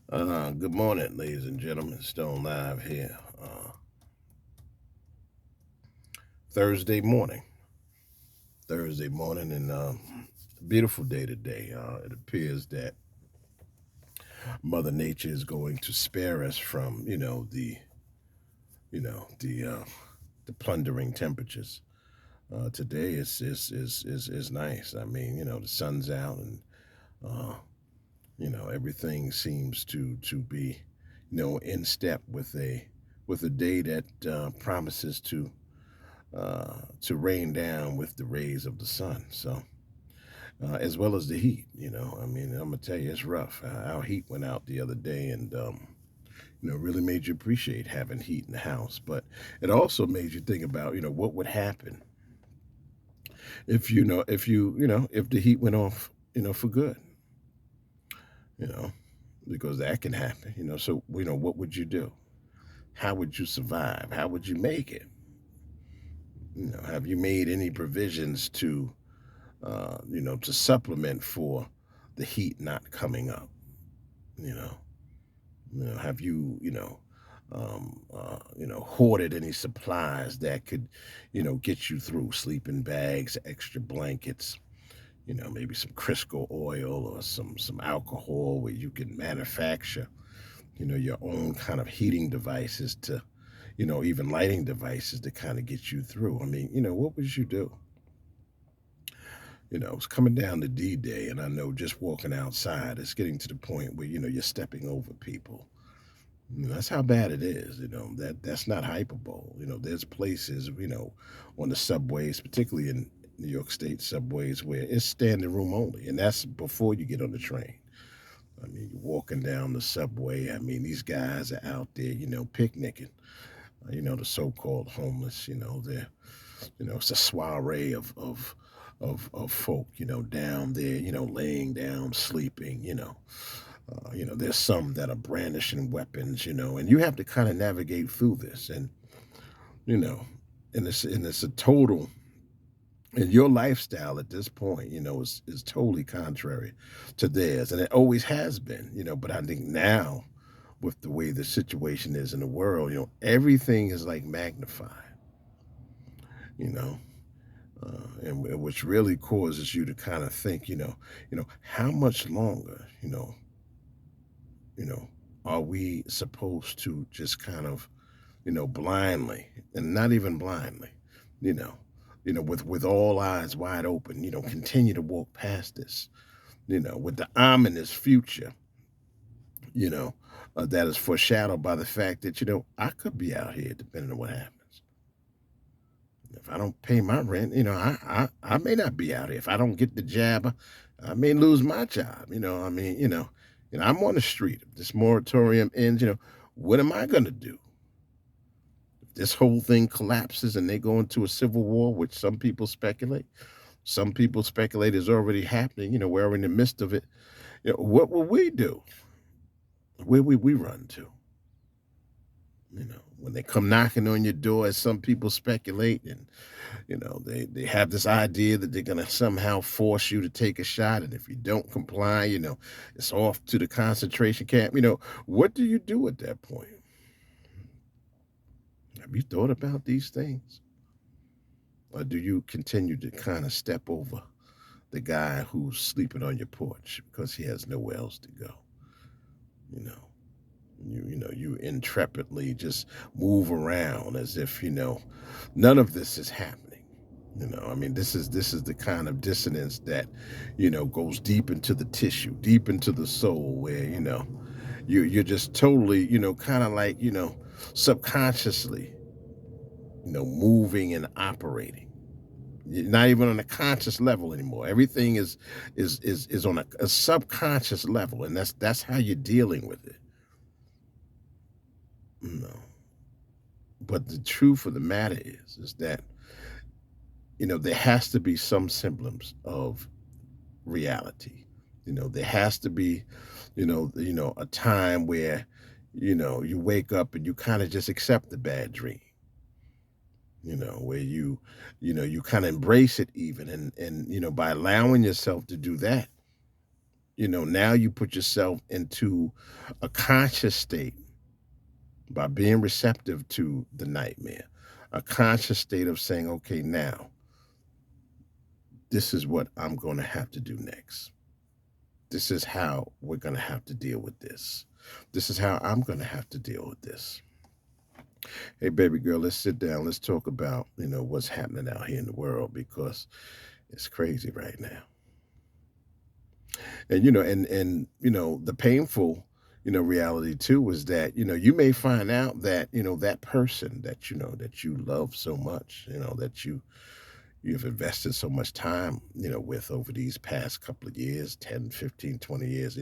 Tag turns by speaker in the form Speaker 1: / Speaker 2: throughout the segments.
Speaker 1: Good morning, ladies and gentlemen. Stone Live here. Thursday morning. Thursday morning, and beautiful day today. It appears that Mother Nature is going to spare us from, you know, the uh, the plundering temperatures. Today is nice. I mean, the sun's out, and uh, everything seems to be, in step with a day that promises to rain down with the rays of the sun. So, as well as the heat, I mean, I'm gonna tell you, it's rough. Our heat went out the other day, and really made you appreciate having heat in the house. But it also made you think about, what would happen if the heat went off, for good, you know, because that can happen, So, what would you do? How would you survive? How would you make it? Have you made any provisions to supplement for the heat not coming up. You know, have you, hoarded any supplies that could, get you through sleeping bags, extra blankets, maybe some Crisco oil or some alcohol where you can manufacture, your own kind of heating devices to, even lighting devices to kind of get you through. I mean, what would you do? It's coming down to D Day, and I know just walking outside, it's getting to the point where you're stepping over people. That's how bad it is. That's not hyperbole. There's places on the subways, particularly in New York State subways, where it's standing room only, and that's before you get on the train. I mean, you're walking down the subway. I mean, these guys are out there, picnicking. The so-called homeless. It's a soiree of folk, down there, laying down, sleeping, there's some that are brandishing weapons, and you have to kind of navigate through this, and you know, and it's a total, and your lifestyle at this point, is totally contrary to theirs, and it always has been, but I think now with the way the situation is in the world, everything is like magnified, you know, and which really causes you to kind of think, how much longer, you know, are we supposed to just kind of, blindly, and not even blindly, you know, with all eyes wide open, continue to walk past this, with the ominous future, you know, that is foreshadowed by the fact that, I could be out here depending on what happens. If I don't pay my rent, I may not be out here. If I don't get the jab, I may lose my job. I mean, I'm on the street. If this moratorium ends, what am I going to do? If this whole thing collapses and they go into a civil war, which some people speculate is already happening, we're in the midst of it. What will we do? Where will we run to? When they come knocking on your door, as some people speculate, and they have this idea that they're going to somehow force you to take a shot, and if you don't comply, it's off to the concentration camp. What do you do at that point? Have you thought about these things, or do you continue to kind of step over the guy who's sleeping on your porch because he has nowhere else to go? you know you intrepidly just move around as if none of this is happening. I mean, this is the kind of dissonance that goes deep into the tissue, deep into the soul, where you're just totally kind of like subconsciously moving and operating. You're not even on a conscious level anymore. Everything is on a subconscious level, and that's how you're dealing with it. No. But the truth of the matter is that there has to be some semblance of reality. There has to be a time where you wake up and you kind of just accept the bad dream. Where you kind of embrace it, even, and by allowing yourself to do that, now you put yourself into a conscious state by being receptive to the nightmare, a conscious state of saying, okay, now this is what I'm going to have to do next. This is how we're going to have to deal with this. This is how I'm going to have to deal with this. Hey, baby girl, let's sit down. Let's talk about, what's happening out here in the world because it's crazy right now. And, the painful, reality too is that, you may find out that, that person that, that you love so much, that you've invested so much time, with over these past couple of years, 10, 15, 20 years,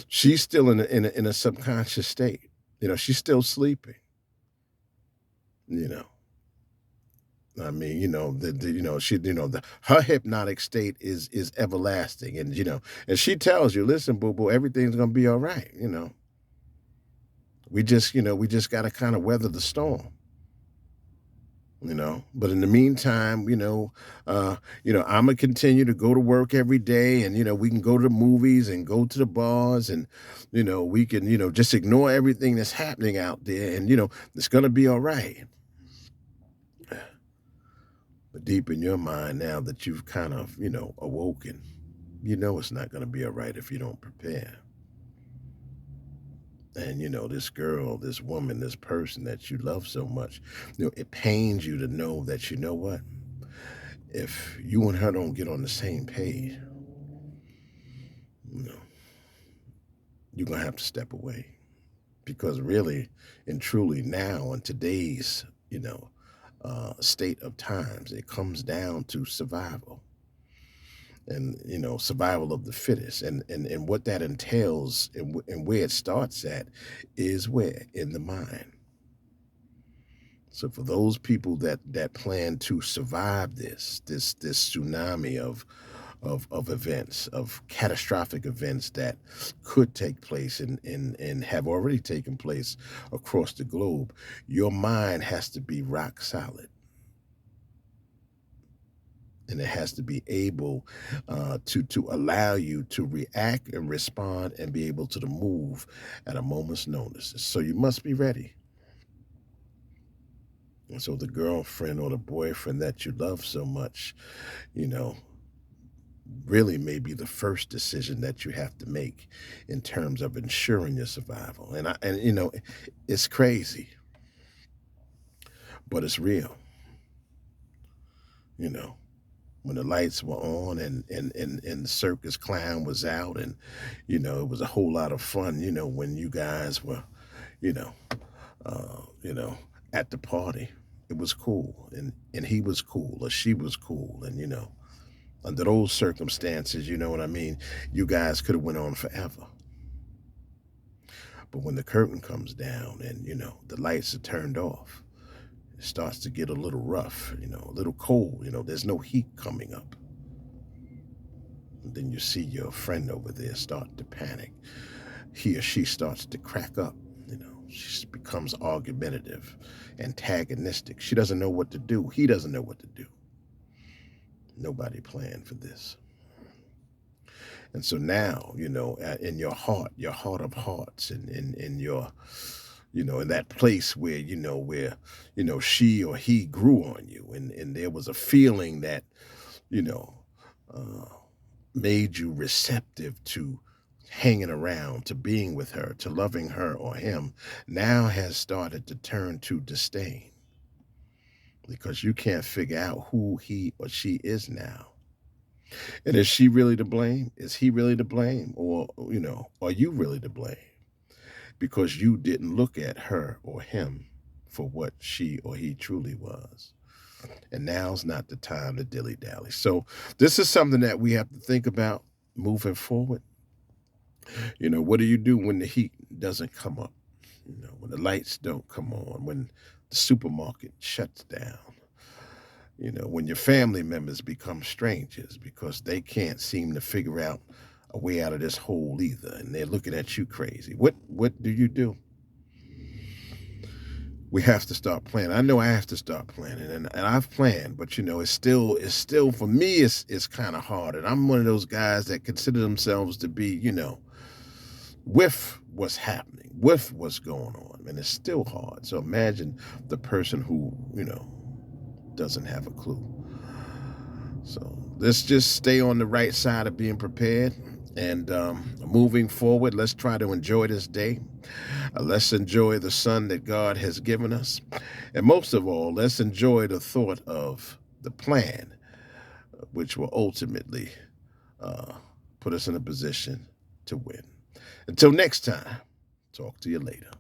Speaker 1: she's still in a subconscious state. She's still sleeping, you know. I mean, she, her hypnotic state is everlasting, and and she tells you, listen, boo boo, everything's gonna be all right. We just got to kind of weather the storm. But in the meantime, I'm gonna continue to go to work every day, and we can go to the movies and go to the bars, and we can just ignore everything that's happening out there, and it's gonna be all right. But deep in your mind, now that you've kind of awoken, it's not gonna be all right if you don't prepare. And this girl, this woman, this person that you love so much, it pains you to know that, what, if you and her don't get on the same page, you know, you're gonna have to step away. Because really and truly now in today's, state of times, it comes down to survival. And survival of the fittest, and what that entails, and where it starts at is where in the mind. So for those people that plan to survive this tsunami of events, of catastrophic events that could take place, and have already taken place across the globe, your mind has to be rock solid, and it has to be able to allow you to react and respond and be able to move at a moment's notice. So you must be ready. And so the girlfriend or the boyfriend that you love so much, you know, really may be the first decision that you have to make in terms of ensuring your survival. And it's crazy, but it's real. You know, when the lights were on, and the circus clown was out, and it was a whole lot of fun. When you guys were, you know, uh, you know, at the party, it was cool, and he was cool or she was cool, and under those circumstances, you know what I mean. You guys could have went on forever. But when the curtain comes down, and the lights are turned off, it starts to get a little rough, a little cold. There's no heat coming up. And then you see your friend over there start to panic. He or she starts to crack up. She becomes argumentative, antagonistic. She doesn't know what to do. He doesn't know what to do. Nobody planned for this. And so now, in your heart of hearts, and in your, in that place where, she or he grew on you, and there was a feeling that, you know, uh, made you receptive to hanging around, to being with her, to loving her or him, now has started to turn to disdain, because you can't figure out who he or she is now. And is she really to blame? Is he really to blame? Or, are you really to blame? Because you didn't look at her or him for what she or he truly was. And now's not the time to dilly dally. So, this is something that we have to think about moving forward. What do you do when the heat doesn't come up? When the lights don't come on, when the supermarket shuts down, when your family members become strangers because they can't seem to figure out a way out of this hole either, and they're looking at you crazy. What do you do? We have to start planning. I know I have to start planning, and I've planned, but it's still for me it's kind of hard. And I'm one of those guys that consider themselves to be, with what's happening, with what's going on, and it's still hard. So imagine the person who, doesn't have a clue. So let's just stay on the right side of being prepared. And moving forward, let's try to enjoy this day. Let's enjoy the sun that God has given us. And most of all, let's enjoy the thought of the plan, which will ultimately uh, put us in a position to win. Until next time, talk to you later.